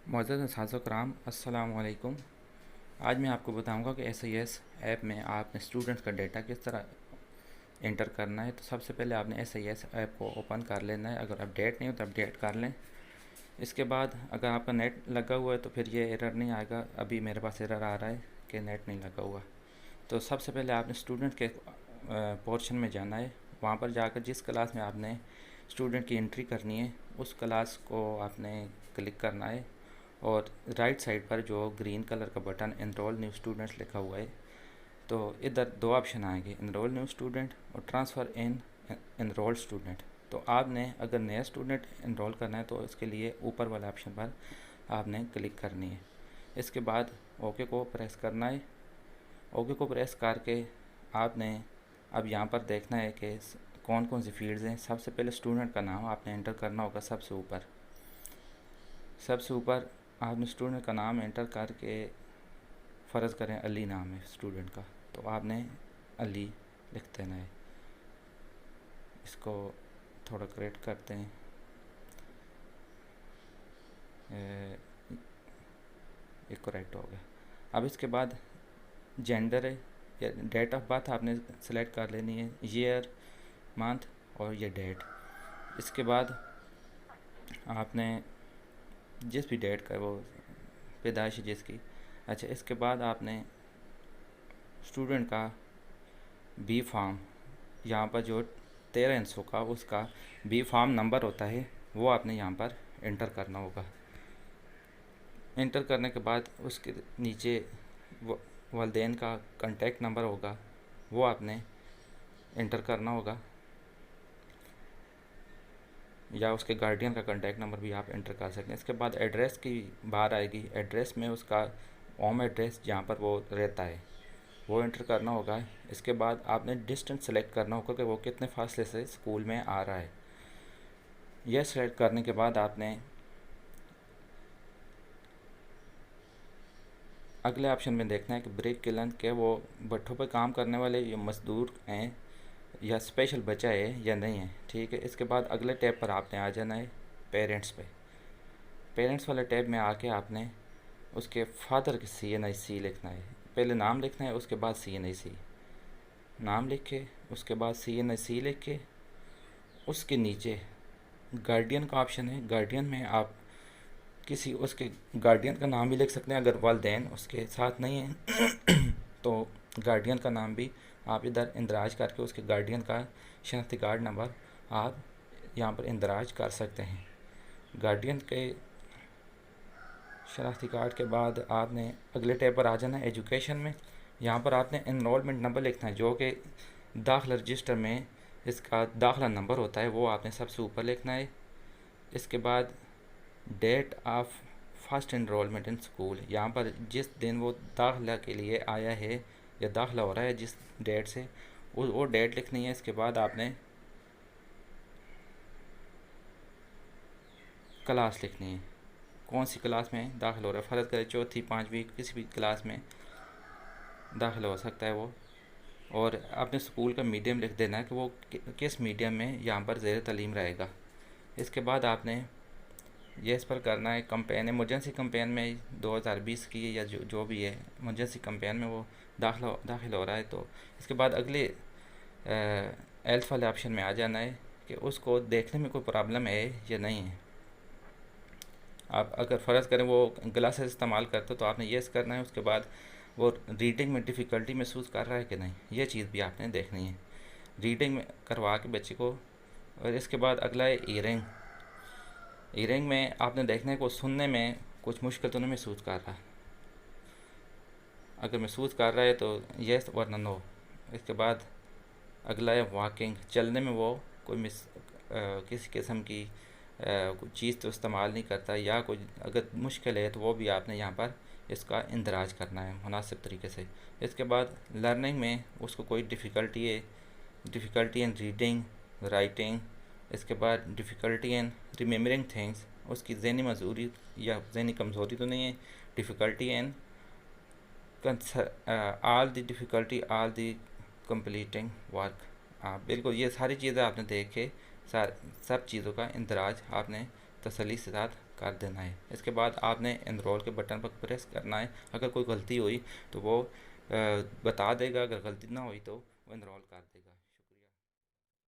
मुअज़्ज़ज़ साज़ो कराम अस्सलाम वालेकुम। आज मैं आपको बताऊंगा कि SIS ऐप में आपने स्टूडेंट्स का डेटा किस तरह इंटर करना है। तो सबसे पहले आपने SIS ऐप को ओपन कर लेना है। अगर अपडेट नहीं हो तो अपडेट कर लें। इसके बाद अगर आपका नेट लगा हुआ है तो फिर ये एरर नहीं आएगा। अभी मेरे पास एरर आ रहा है कि नेट नहीं लगा हुआ। तो सबसे पहले आपने स्टूडेंट के पोर्शन में जाना है। वहाँ पर जाकर जिस क्लास में आपने स्टूडेंट की एंट्री करनी है उस क्लास को आपने क्लिक करना है और राइट साइड पर जो ग्रीन कलर का बटन एनरोल न्यू स्टूडेंट्स लिखा हुआ है, तो इधर दो ऑप्शन आएंगे, एनरोल न्यू स्टूडेंट और ट्रांसफ़र इन एनरोल स्टूडेंट। तो आपने अगर नया स्टूडेंट एनरोल करना है तो इसके लिए ऊपर वाले ऑप्शन पर आपने क्लिक करनी है। इसके बाद ओके को प्रेस करना है। ओके को प्रेस करके आपने अब यहाँ पर देखना है कि कौन कौन सी फील्ड्स हैं। सबसे पहले स्टूडेंट का नाम आपने एंटर करना होगा। सबसे ऊपर आपने स्टूडेंट का नाम एंटर करके फ़र्ज़ करें अली नाम है स्टूडेंट का, तो आपने अली लिख देना है। इसको थोड़ा करेक्ट करते हैं। ये करेक्ट हो गया। अब इसके बाद जेंडर है या डेट ऑफ बर्थ आपने सेलेक्ट कर लेनी है, ईयर, मंथ और ये डेट। इसके बाद आपने जिस भी डेट का वो पैदाइश जिसकी। अच्छा, इसके बाद आपने स्टूडेंट का बी फार्म, यहाँ पर जो 1300 का उसका बी फार्म नंबर होता है वो आपने यहाँ पर एंटर करना होगा। एंटर करने के बाद उसके नीचे वालिदैन का कांटेक्ट नंबर होगा वो आपने एंटर करना होगा, या उसके गार्डियन का कांटेक्ट नंबर भी आप एंटर कर सकते हैं। इसके बाद एड्रेस की बाहर आएगी। एड्रेस में उसका होम एड्रेस जहाँ पर वो रहता है वो एंटर करना होगा। इसके बाद आपने डिस्टेंस सेलेक्ट करना होगा कि वो कितने फासले से स्कूल में आ रहा है। यह सेलेक्ट करने के बाद आपने अगले ऑप्शन में देखना है कि ब्रिक किलन के वो भट्ठों पर काम करने वाले ये मजदूर हैं या स्पेशल बच्चा है या नहीं है। ठीक है। इसके बाद अगले टैब पर आपने आ जाना है, पेरेंट्स पे। पेरेंट्स वाले टैब में आके आपने उसके फादर की CNIC लिखना है। पहले नाम लिखना है, उसके बाद CNIC। नाम लिख के उसके बाद CNIC लिख के उसके नीचे गार्डियन का ऑप्शन है। गार्डियन में आप किसी उसके गार्डियन का नाम भी लिख सकते हैं। अगर वालिदैन उसके साथ नहीं है तो गार्डियन का नाम भी आप इधर इंदराज करके उसके गार्डियन का शनाख्ती कार्ड नंबर आप यहाँ पर इंदराज कर सकते हैं। गार्डियन के शनाख्ती कार्ड के बाद आपने अगले टैब पर आ जाना है, एजुकेशन में। यहाँ पर आपने एनरोलमेंट नंबर लिखना है जो कि दाखिला रजिस्टर में इसका दाखिला नंबर होता है, वो आपने सबसे ऊपर लिखना है। इसके बाद date of first enrolment in school, यहाँ पर जिस दिन वो दाखिला के लिए आया है या दाखिला हो रहा है जिस डेट से वो डेट लिखनी है। इसके बाद आपने क्लास लिखनी है, कौन सी क्लास में दाखिल हो रहा है। फ़र्ज़ करें चौथी, पाँचवीं, किसी भी क्लास में दाखिला हो सकता है वो। और अपने स्कूल का मीडियम लिख देना है कि वो किस मीडियम में यहाँ पर ज़ेर तलीम रहेगा। इसके बाद आपने ये इस पर करना है। कंपेन इमरजेंसी कंपेन में 2020 की या जो भी है इमरजेंसी कंपेन में वो दाखिल हो रहा है। तो इसके बाद अगले एल्थ वाले ऑप्शन में आ जाना है कि उसको देखने में कोई प्रॉब्लम है या नहीं है। आप अगर फ़र्ज़ करें वो ग्लासेस इस्तेमाल करते तो आपने येस करना है। उसके बाद वो रीडिंग में डिफ़िकल्टी महसूस कर रहा है कि नहीं, ये चीज़ भी आपने देखनी है रीडिंग में करवा के बच्चे को। और इसके बाद अगला है ईयरिंग। ईयरिंग में आपने देखना है कि वो सुनने में कुछ मुश्किल तो नहीं महसूस कर रहा। अगर महसूस कर रहा है तो येस वरना नो। इसके बाद अगला है वॉकिंग। चलने में वो कोई किसी किस्म की कोई चीज़ तो इस्तेमाल नहीं करता या कोई अगर मुश्किल है तो वो भी आपने यहाँ पर इसका इंदराज करना है मुनासिब तरीके से। इसके बाद लर्निंग में उसको कोई डिफ़िकल्टी इन रीडिंग, राइटिंग। इसके बाद डिफ़िकल्टी इन रिमेम्बरिंग थिंग्स, उसकी ज़हनी मजबूरी या ज़हनी कमज़ोरी तो नहीं है। Difficulty in all the difficulty all the completing work. आप बिल्कुल ये सारी चीज़ें आपने देख के सब चीज़ों का इंदराज आपने तसल्ली से साथ कर देना है। इसके बाद आपने एनरोल के बटन पर प्रेस करना है। अगर कोई गलती हुई तो वो बता देगा, अगर गलती ना हुई तो वो एनरोल कर देगा।